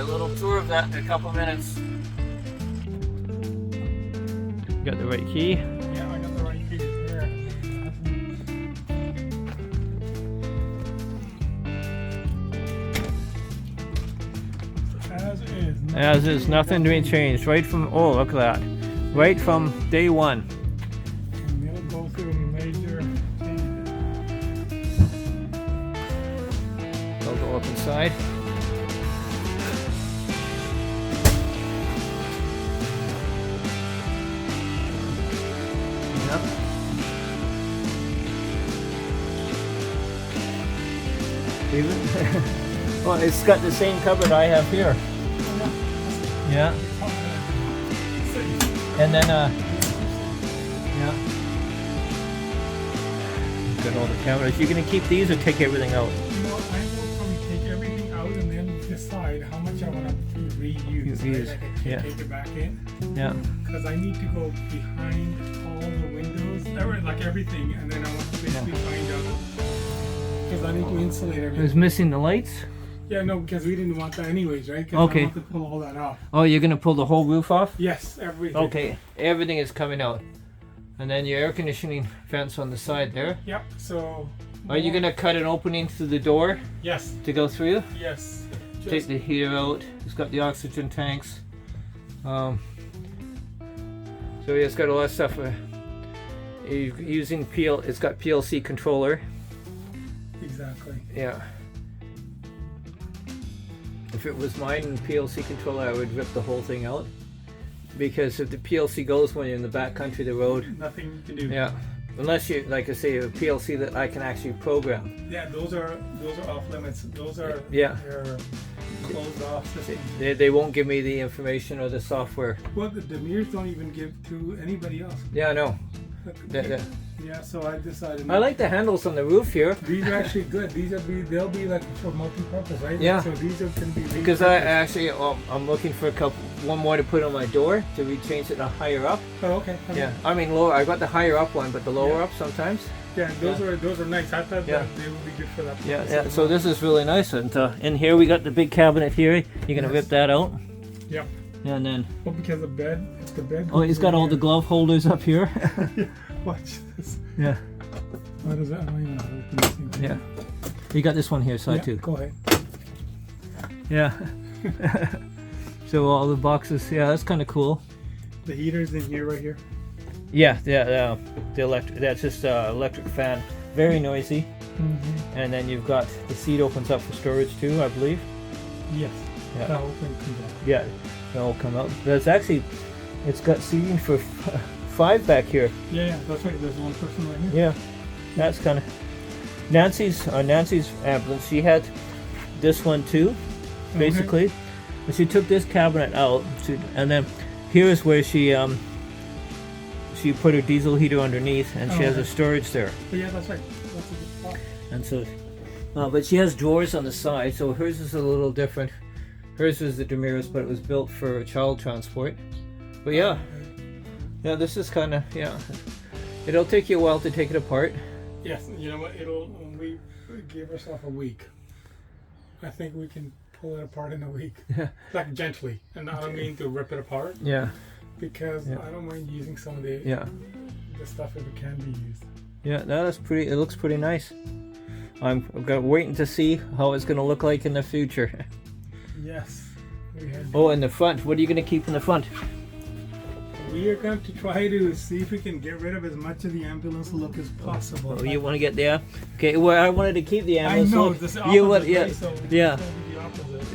a little tour of that in a couple minutes. Got the right key. Yeah, I got the right key there. As is, nothing being changed. Right from, oh, look at that. Right from day one. And we'll go through major changes. I'll go up inside. Yep. Even, well, it's got the same cupboard I have here. Yeah. And then, yeah. Got all the cameras. You gonna keep these or take everything out? You know, I will probably take everything out and then decide how much I want to reuse. Right? I can take it back in. Yeah. Because I need to go behind all the windows, like everything, and then I want to basically find out. Because I need to insulate everything. It's missing the lights? Yeah, no, because we didn't want that anyways, right? Because okay. I want to pull all that off. Oh, you're gonna pull the whole roof off? Yes, everything. Okay, everything is coming out. And then your air conditioning vents on the side there. Yep, so... Are you gonna cut an opening through the door? Yes. To go through? Yes. Take the heater out. It's got the oxygen tanks. So yeah, it's got a lot of stuff. Using it's got PLC controller. Exactly. Yeah. If it was mine and PLC controller, I would rip the whole thing out. Because if the PLC goes when you're in the back country of the road, nothing you can do. Yeah. Unless you, like I say, a PLC that I can actually program. Yeah, those are off limits. Those are they're closed off systems. They won't give me the information or the software. Well, the mirrors don't even give to anybody else. Yeah, I know. Yeah, so I decided. I like the handles on the roof here. These are actually good. They'll be like for multi-purpose, right? Yeah. So these are going to be. Because I actually, I'm looking for one more to put on my door to change it to higher up. Oh, okay. Yeah, I mean lower. I got the higher up one, but the lower up sometimes. Yeah, those are nice. I thought that they would be good for that. Yeah. So this is really nice, and in here we got the big cabinet here. You're gonna rip that out. Yep. Yeah, and then. Well, because the bed, Oh, he's got all the glove holders up here. Watch this. Yeah. What is that? I don't even know how to open this thing. Yeah. You got this one here, side too. Go ahead. Yeah. So all the boxes, yeah, that's kind of cool. The heater's in here, right here. Yeah, the electric. That's just electric fan. Very noisy. Mm-hmm. And then you've got the seat opens up for storage too, I believe. Yes. Yeah. That whole thing comes out. Yeah, that'll come out. That's actually, it's got seating for 5 back here. Yeah, that's right. There's one person right here. Yeah, that's kind of Nancy's ambulance. She had this one too, basically. Okay. But she took this cabinet out, and then here's where she put her diesel heater underneath, and she has a storage there. Oh, yeah, that's right. That's a good spot. And so, but she has drawers on the side, so hers is a little different. Hers is the demurest, but it was built for child transport. But yeah, this is kind of It'll take you a while to take it apart. Yes, you know what? We give ourselves a week. I think we can pull it apart in a week. Yeah. Like gently, and I don't mean to rip it apart. Yeah. Because I don't mind using some of the stuff if it can be used. Yeah, that's pretty. It looks pretty nice. I'm waiting to see how it's going to look like in the future. Yes. In the front. What are you going to keep in the front? We are going to try to see if we can get rid of as much of the ambulance look as possible. Oh, you want to get there? Okay. Well, I wanted to keep the ambulance look. I know. This opposite, yeah.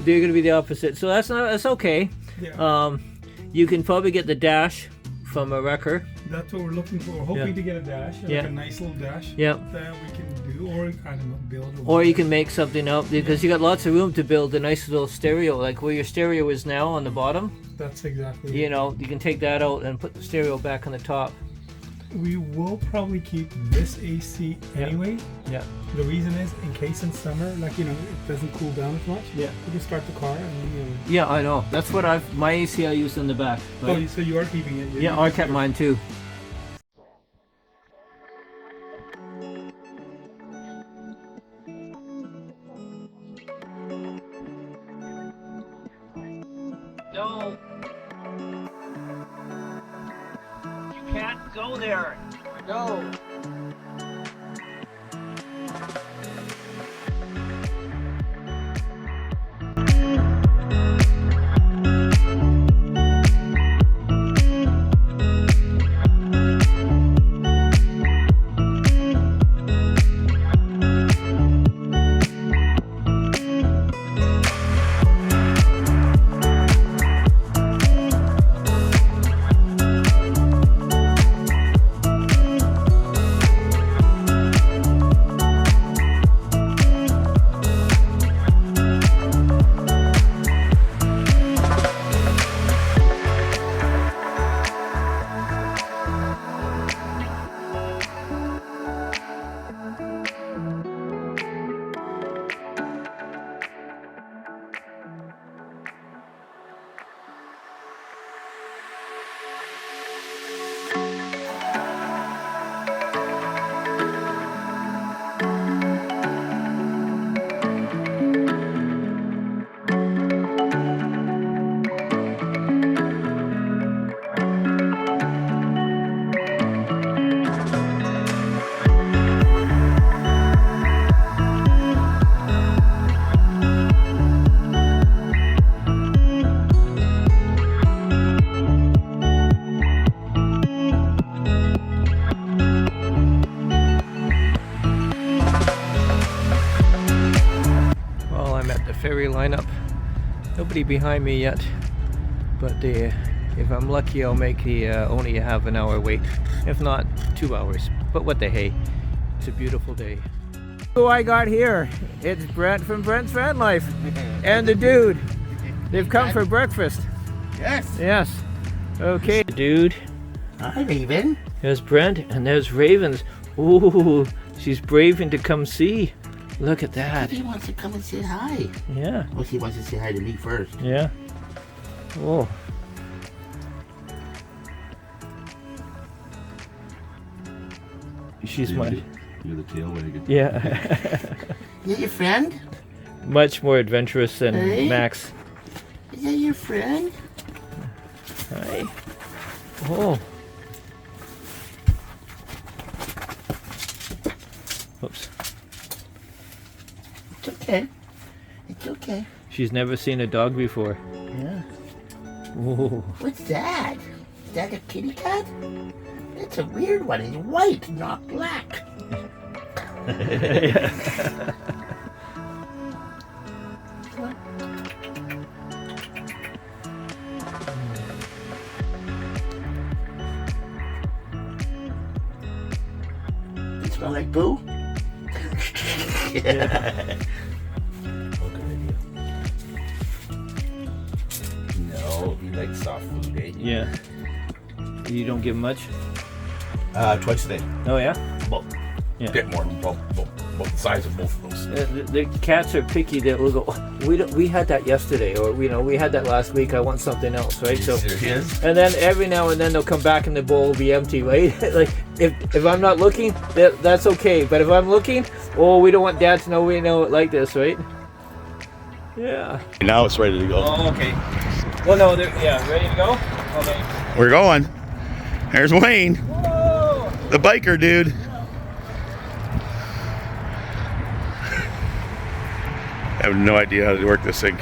They're going to be the opposite. So that's okay. Yeah. You can probably get the dash from a wrecker. That's what we're looking for. We're hoping to get a dash, like a nice little dash that we can do, or kind of build. Or you can make something up, because you got lots of room to build a nice little stereo, like where your stereo is now on the bottom. That's exactly. You know, you can take that out and put the stereo back on the top. We will probably keep this AC anyway. Yeah. The reason is, in case in summer, like, it doesn't cool down as much. Yeah. We can start the car and Yeah, I know. That's what my AC I used in the back. Right? Oh, so you are keeping it? Yeah, I kept mine too. there. No. Ferry lineup. Nobody behind me yet, but if I'm lucky, I'll make the only a half an hour wait. If not, 2 hours. But what the hey, it's a beautiful day. Who I got here? It's Brent from Brent's Van Life, and the dude. They've come for breakfast. Yes. Yes. Okay, dude. Hi, Raven. There's Brent, and there's Ravens. Ooh, she's braving to come see. Look at that. He wants to come and say hi. Yeah. Well, he wants to say hi to me first. Yeah. Whoa. She's my... You're the tail wagon. Yeah. Is that your friend? Much more adventurous than Hey? Max. Is that your friend? Hi. Oh. Oops. It's okay. It's okay. She's never seen a dog before. Yeah. Whoa. What's that? Is that a kitty cat? It's a weird one. It's white, not black. You smell like poo? Yeah. No, he likes soft food, eh? Yeah. You don't give much? Twice a day. Oh yeah? About Yeah. a bit more, about the size of both of those. The cats are picky. That will go. We had that yesterday, or we had that last week. I want something else, right? So, There he is. and then every now and then they'll come back and the bowl will be empty, right? Like if I'm not looking, that's okay. But if I'm looking, oh, we don't want Dad to know we know it like this, right? Yeah. Now it's ready to go. Oh, okay. Well, no, yeah, ready to go. Okay. We're going. There's Wayne, Whoa! the biker dude. I have no idea how to work this thing.